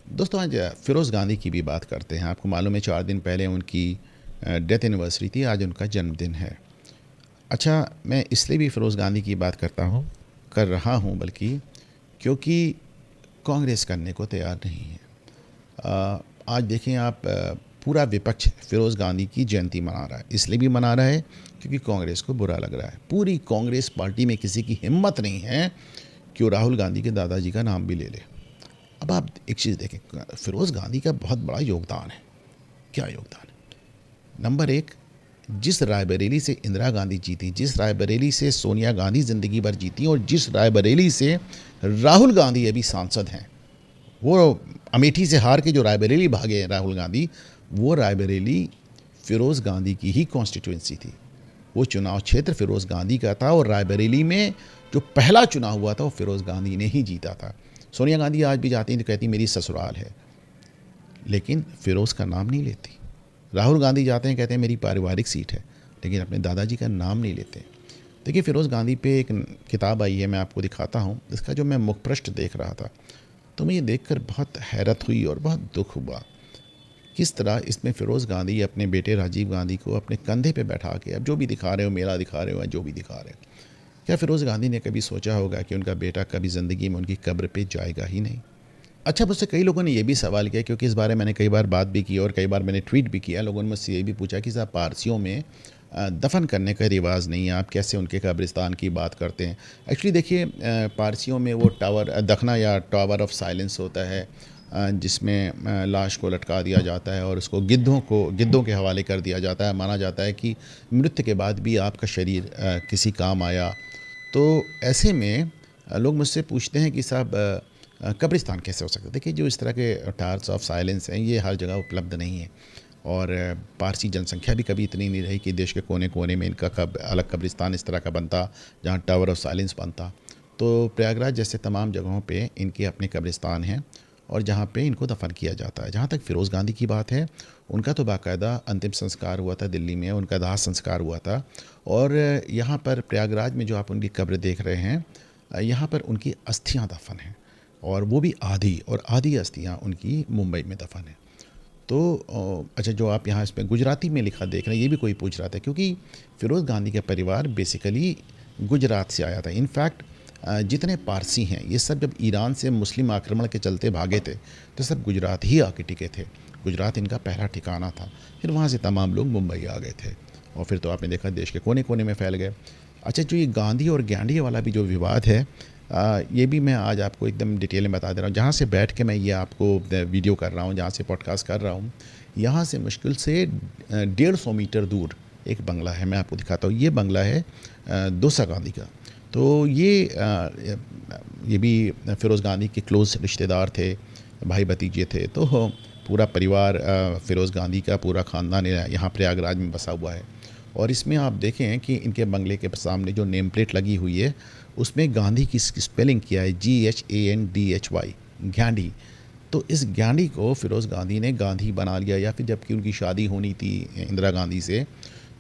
दोस्तों आज फिरोज़ गांधी की भी बात करते हैं। आपको मालूम है 4 दिन पहले उनकी डेथ एनिवर्सरी थी, आज उनका जन्मदिन है। अच्छा, मैं इसलिए भी फिरोज़ गांधी की बात कर रहा हूँ बल्कि क्योंकि कांग्रेस करने को तैयार नहीं है। आज देखें आप, पूरा विपक्ष फिरोज़ गांधी की जयंती मना रहा है। इसलिए भी मना रहा है क्योंकि कांग्रेस को बुरा लग रहा है। पूरी कांग्रेस पार्टी में किसी की हिम्मत नहीं है कि वो राहुल गांधी के दादाजी का नाम भी ले ले। अब आप एक चीज़ देखें, फिरोज़ गांधी का बहुत बड़ा योगदान है। क्या योगदान है? नंबर एक, जिस रायबरेली से इंदिरा गांधी जीती, जिस रायबरेली से सोनिया गांधी ज़िंदगी भर जीती और जिस रायबरेली से राहुल गांधी अभी सांसद हैं, वो अमेठी से हार के जो रायबरेली भागे हैं राहुल गांधी, वो रायबरेली फिरोज़ गांधी की ही कॉन्स्टिट्यूंसी थी। वो चुनाव क्षेत्र फिरोज़ गांधी का था और रायबरेली में जो पहला चुनाव हुआ था वो फिरोज़ गांधी ने ही जीता था। सोनिया गांधी आज भी जाती हैं तो कहती मेरी ससुराल है, लेकिन फिरोज़ का नाम नहीं लेती। राहुल गांधी जाते हैं, कहते हैं मेरी पारिवारिक सीट है, लेकिन अपने दादाजी का नाम नहीं लेते। देखिए, फिरोज़ गांधी पे एक किताब आई है, मैं आपको दिखाता हूँ। इसका जो मैं मुखपृष्ठ देख रहा था तो मुझे देखकर बहुत हैरत हुई और बहुत दुख हुआ। किस तरह इसमें फिरोज़ गांधी अपने बेटे राजीव गांधी को अपने कंधे पे बैठा के, अब जो भी दिखा रहे हो, मेला दिखा रहे हो या जो भी दिखा रहे हो, क्या फिरोज़ गांधी ने कभी सोचा होगा कि उनका बेटा कभी ज़िंदगी में उनकी कब्र पे जाएगा ही नहीं? अच्छा, मुझसे कई लोगों ने ये भी सवाल किया, क्योंकि इस बारे में मैंने कई बार बात भी की और कई बार मैंने ट्वीट भी किया। लोगों ने मुझसे ये भी पूछा कि साहब, पारसियों में दफ़न करने का रिवाज नहीं है, आप कैसे उनके कब्रिस्तान की बात करते हैं? एक्चुअली देखिए, पारसियों में वो टावर दफना या टावर ऑफ साइलेंस होता है, जिसमें लाश को लटका दिया जाता है और उसको गिद्धों के हवाले कर दिया जाता है। माना जाता है कि मृत्यु के बाद भी आपका शरीर किसी काम आया। तो ऐसे में लोग मुझसे पूछते हैं कि साहब, कब्रिस्तान कैसे हो सकता है? देखिए, जो इस तरह के टावर्स ऑफ साइलेंस हैं, ये हर जगह उपलब्ध नहीं है और पारसी जनसंख्या भी कभी इतनी नहीं रही कि देश के कोने कोने में इनका अलग कब्रिस्तान इस तरह का बनता जहाँ टावर ऑफ साइलेंस बनता। तो प्रयागराज जैसे तमाम जगहों पे इनके अपने कब्रिस्तान हैं और जहाँ पे इनको दफन किया जाता है। जहाँ तक फ़िरोज़ गांधी की बात है, उनका तो बाकायदा अंतिम संस्कार हुआ था दिल्ली में, उनका दाह संस्कार हुआ था। और यहाँ पर प्रयागराज में जो आप उनकी कब्र देख रहे हैं, यहाँ पर उनकी अस्थियाँ दफन हैं और वो भी आधी अस्थियाँ उनकी मुंबई में दफन है। तो अच्छा, जो आप यहाँ इसमें गुजराती में लिखा देख रहे हैं, ये भी कोई पूछ रहा था, क्योंकि फ़िरोज़ गांधी का परिवार बेसिकली गुजरात से आया था। इनफैक्ट जितने पारसी हैं ये सब जब ईरान से मुस्लिम आक्रमण के चलते भागे थे तो सब गुजरात ही आके टिके थे। गुजरात इनका पहला ठिकाना था। फिर वहाँ से तमाम लोग मुंबई आ गए थे और फिर तो आपने देखा देश के कोने कोने में फैल गए। अच्छा, जो ये गांधी और ग्यांडी वाला भी जो विवाद है, ये भी मैं आज आपको एकदम डिटेल में बता दे रहा हूँ। जहाँ से बैठ के मैं ये आपको वीडियो कर रहा हूँ, जहाँ से पॉडकास्ट कर रहा हूँ, यहाँ से मुश्किल से 150 मीटर दूर एक बंगला है। मैं आपको दिखाता हूँ। ये बंगला है दोसा गांधी का। तो ये भी फ़िरोज़ गांधी के क्लोज़ रिश्तेदार थे, भाई भतीजे थे। तो पूरा परिवार, फ़िरोज़ गांधी का पूरा ख़ानदान यहाँ प्रयागराज में बसा हुआ है। और इसमें आप देखें कि इनके बंगले के सामने जो नेम प्लेट लगी हुई है, उसमें गांधी की स्पेलिंग किया है GHANDHY, गांधी। तो इस गांधी को फ़िरोज़ गांधी ने गांधी बना लिया, या फिर जबकि उनकी शादी होनी थी इंदिरा गांधी से,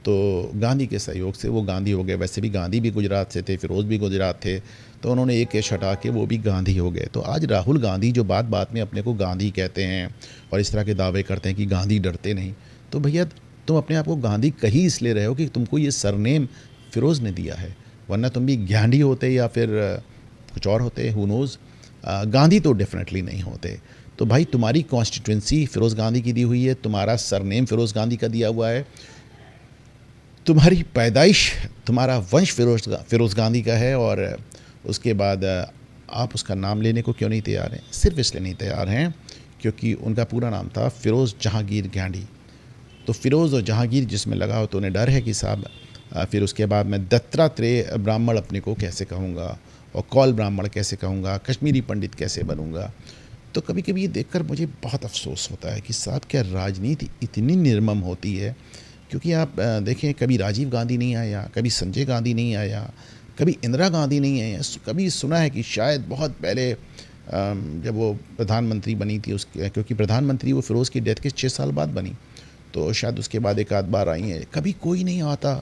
तो गांधी के सहयोग से वो गांधी हो गए। वैसे भी गांधी भी गुजरात से थे, फ़िरोज़ भी गुजरात थे, तो उन्होंने एक एश हटा के वो भी गांधी हो गए। तो आज राहुल गांधी जो बात बात में अपने को गांधी कहते हैं और इस तरह के दावे करते हैं कि गांधी डरते नहीं, तो भैया, तुम अपने आप को गांधी कही इसलिए रहे हो कि तुमको ये सरनेम फ़िरोज़ ने दिया है, वरना तुम भी गांधी होते या फिर कुछ और होते, हु नोज़। गांधी तो डेफिनेटली नहीं होते। तो भाई, तुम्हारी कॉन्स्टिट्यूंसी फ़िरोज़ गांधी की दी हुई है, तुम्हारा सरनेम फ़िरोज़ गांधी का दिया हुआ है, तुम्हारी पैदाइश, तुम्हारा वंश फ़िरोज़ गांधी का है, और उसके बाद आप उसका नाम लेने को क्यों नहीं तैयार हैं? सिर्फ इसलिए नहीं तैयार हैं क्योंकि उनका पूरा नाम था फ़िरोज़ जहांगीर गांधी। तो फ़िरोज़ और जहांगीर जिसमें लगा हो तो उन्हें डर है कि साहब, फिर उसके बाद मैं दत्तात्रेय ब्राह्मण अपने को कैसे कहूँगा और कौल ब्राह्मण कैसे कहूँगा, कश्मीरी पंडित कैसे बनूँगा। तो कभी कभी ये देखकर मुझे बहुत अफसोस होता है कि साहब, क्या राजनीति इतनी निर्मम होती है? क्योंकि आप देखें, कभी राजीव गांधी नहीं आया, कभी संजय गांधी नहीं आया, कभी इंदिरा गांधी नहीं आया। कभी सुना है कि शायद बहुत पहले जब वो प्रधानमंत्री बनी थी, उसके क्योंकि प्रधानमंत्री वो फ़िरोज़ की डेथ के 6 साल बाद बनी, तो शायद उसके बाद एक आध बार आई हैं, कभी कोई नहीं आता।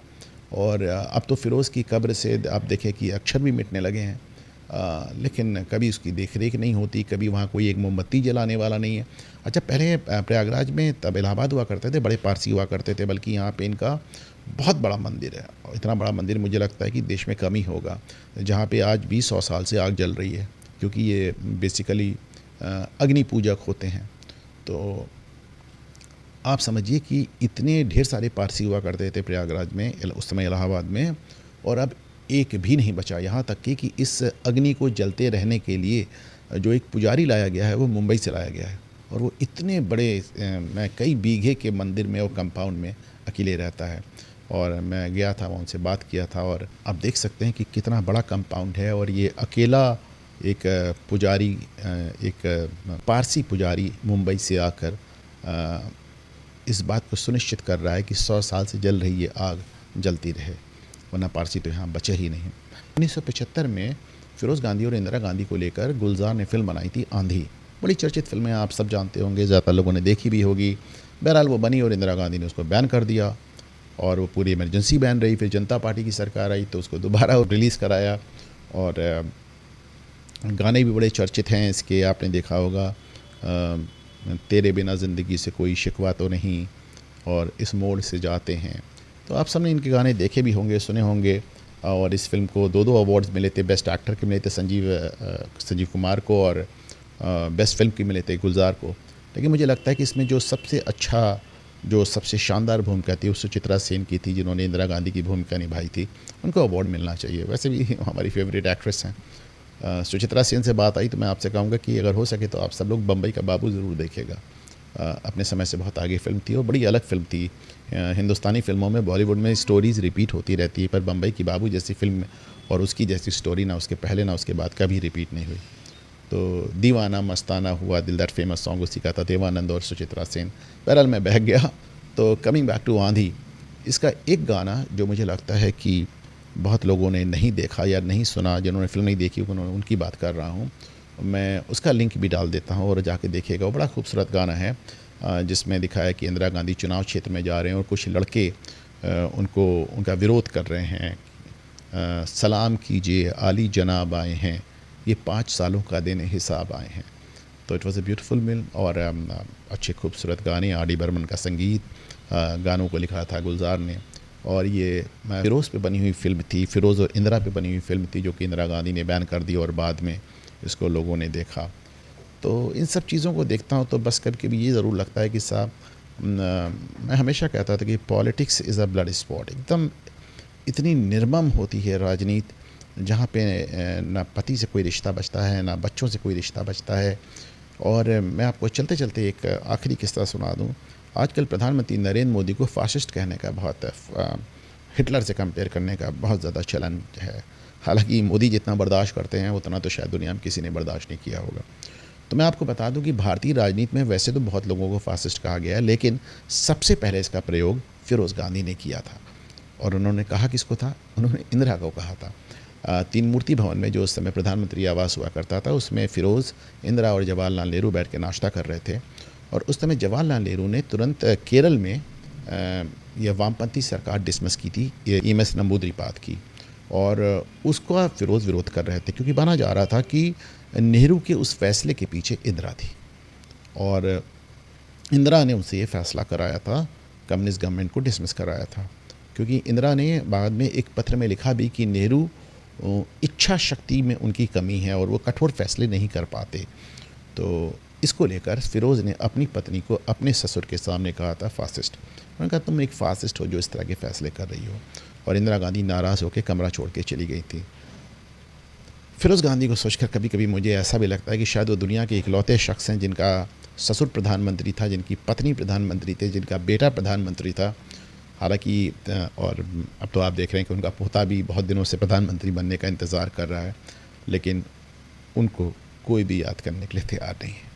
और अब तो फ़िरोज़ की कब्र से आप देखें कि अक्षर भी मिटने लगे हैं। लेकिन कभी उसकी देख-रेख नहीं होती, कभी वहाँ कोई एक मोमबत्ती जलाने वाला नहीं है। अच्छा, पहले प्रयागराज में तब इलाहाबाद हुआ करते थे, बड़े पारसी हुआ करते थे, बल्कि यहाँ पे इनका बहुत बड़ा मंदिर है और इतना बड़ा मंदिर मुझे लगता है कि देश में कम ही होगा, जहाँ पे आज भी 100 साल से आग जल रही है, क्योंकि ये बेसिकली अग्नि पूजक होते हैं। तो आप समझिए कि इतने ढेर सारे पारसी हुआ करते थे प्रयागराज में उस समय इलाहाबाद में, और अब एक भी नहीं बचा। यहाँ तक कि इस अग्नि को जलते रहने के लिए जो एक पुजारी लाया गया है वो मुंबई से लाया गया है, और वो इतने बड़े मैं कई बीघे के मंदिर में और कंपाउंड में अकेले रहता है। और मैं गया था, वहाँ उनसे बात किया था, और आप देख सकते हैं कि कितना बड़ा कंपाउंड है, और ये अकेला एक पुजारी, एक पारसी पुजारी मुंबई से आकर इस बात को सुनिश्चित कर रहा है कि 100 साल से जल रही ये आग जलती रहे, वरना पारसी तो यहाँ बचे ही नहीं। 1975 में फिरोज़ गांधी और इंदिरा गांधी को लेकर गुलजार ने फिल्म बनाई थी आंधी। बड़ी चर्चित फिल्म है, आप सब जानते होंगे, ज़्यादातर लोगों ने देखी भी होगी। बहरहाल वो बनी और इंदिरा गांधी ने उसको बैन कर दिया, और वो पूरी इमरजेंसी बैन रही। फिर जनता पार्टी की सरकार आई तो उसको दोबारा रिलीज़ कराया, और गाने भी बड़े चर्चित हैं इसके, आपने देखा होगा, तेरे बिना ज़िंदगी से कोई शिकवा तो नहीं, और इस मोड़ से जाते हैं। तो आप सबने इनके गाने देखे भी होंगे, सुने होंगे। और इस फिल्म को दो अवार्ड्स मिले थे। बेस्ट एक्टर के मिले थे संजीव कुमार को, और बेस्ट फिल्म के मिले थे गुलजार को। लेकिन मुझे लगता है कि इसमें जो सबसे अच्छा, जो सबसे शानदार भूमिका थी वो सुचित्रा सेन की थी, जिन्होंने इंदिरा गांधी की भूमिका निभाई थी। उनको अवार्ड मिलना चाहिए। वैसे भी हमारी फेवरेट एक्ट्रेस हैं। सुचित्रा सेन से बात आई तो मैं आपसे कहूँगा कि अगर हो सके तो आप सब लोग बम्बई का बाबू ज़रूर देखिएगा। अपने समय से बहुत आगे फ़िल्म थी और बड़ी अलग फ़िल्म थी। हिंदुस्तानी फ़िल्मों में, बॉलीवुड में स्टोरीज़ रिपीट होती रहती है, पर बम्बई की बाबू जैसी फ़िल्म और उसकी जैसी स्टोरी ना उसके पहले ना उसके बाद कभी रिपीट नहीं हुई। तो दीवाना मस्ताना हुआ दिलदार फेमस सॉन्ग उसी का था, देवानंद और सुचित्रा सेन। बहरहाल मैं बहक गया। तो कमिंग बैक टू आंधी, इसका एक गाना जो मुझे लगता है कि बहुत लोगों ने नहीं देखा या नहीं सुना, जिन्होंने फ़िल्म नहीं देखी उन्होंने, उनकी बात कर रहा हूँ मैं, उसका लिंक भी डाल देता हूँ और जाके देखिएगा। वो बड़ा खूबसूरत गाना है, जिसमें दिखाया है कि इंदिरा गांधी चुनाव क्षेत्र में जा रहे हैं और कुछ लड़के उनका विरोध कर रहे हैं। सलाम कीजिए आली जनाब आए हैं, ये 5 सालों का दिन हिसाब आए हैं। तो it was a beautiful film, और अच्छे खूबसूरत गाने, आर डी बर्मन का संगीत, गानों को लिखा था गुलजार ने। और ये फ़िरोज़ पे बनी हुई फ़िल्म थी, फ़िरोज़ और इंदिरा पे बनी हुई फ़िल्म थी, जो कि इंदिरा गांधी ने बैन कर दी और बाद में इसको लोगों ने देखा। तो इन सब चीज़ों को देखता हूँ तो बस कभी कभी ये ज़रूर लगता है कि साहब, मैं हमेशा कहता था कि politics is a blood spot. एकदम इतनी निर्मम होती है राजनीति, जहाँ पे ना पति से कोई रिश्ता बचता है, ना बच्चों से कोई रिश्ता बचता है। और मैं आपको चलते चलते एक आखिरी किस्सा सुना दूँ। आजकल प्रधानमंत्री नरेंद्र मोदी को फ़ासिस्ट कहने का बहुत, हिटलर से कंपेयर करने का बहुत ज़्यादा चलन है। हालांकि मोदी जितना बर्दाश्त करते हैं उतना तो शायद दुनिया में किसी ने बर्दाश्त नहीं किया होगा। तो मैं आपको बता दूं कि भारतीय राजनीति में वैसे तो बहुत लोगों को फ़ासिस्ट कहा गया है, लेकिन सबसे पहले इसका प्रयोग फ़िरोज़ गांधी ने किया था। और उन्होंने कहा किसको था? उन्होंने इंदिरा को कहा था। तीन मूर्ति भवन में, जो उस समय प्रधानमंत्री आवास हुआ करता था, उसमें फ़िरोज़, इंदिरा और जवाहरलाल नेहरू बैठ के नाश्ता कर रहे थे। और उस समय जवाहरलाल नेहरू ने तुरंत केरल में यह वामपंथी सरकार डिसमिस की थी, EMS नंबूदिरीपाद की, और उसका फ़िरोज़ विरोध कर रहे थे, क्योंकि माना जा रहा था कि नेहरू के उस फैसले के पीछे इंदिरा थी। और इंदिरा ने उनसे ये फ़ैसला कराया था, कम्युनिस्ट गवर्नमेंट को डिसमिस कराया था, क्योंकि इंदिरा ने बाद में एक पत्र में लिखा भी कि नेहरू इच्छा शक्ति में उनकी कमी है और वो कठोर फैसले नहीं कर पाते। तो इसको लेकर फ़िरोज़ ने अपनी पत्नी को अपने ससुर के सामने कहा था फ़ासिस्ट। उन्होंने कहा तुम एक फ़ासिस्ट हो जो इस तरह के फ़ैसले कर रही हो। और इंदिरा गांधी नाराज़ होकर कमरा छोड़ के चली गई थी। फ़िरोज़ गांधी को सोचकर कभी कभी मुझे ऐसा भी लगता है कि शायद वो दुनिया के इकलौते शख्स हैं जिनका ससुर प्रधानमंत्री था, जिनकी पत्नी प्रधानमंत्री थे, जिनका बेटा प्रधानमंत्री था। हालांकि और अब तो आप देख रहे हैं कि उनका पोता भी बहुत दिनों से प्रधानमंत्री बनने का इंतज़ार कर रहा है, लेकिन उनको कोई भी याद करने के लिए तैयार नहीं है।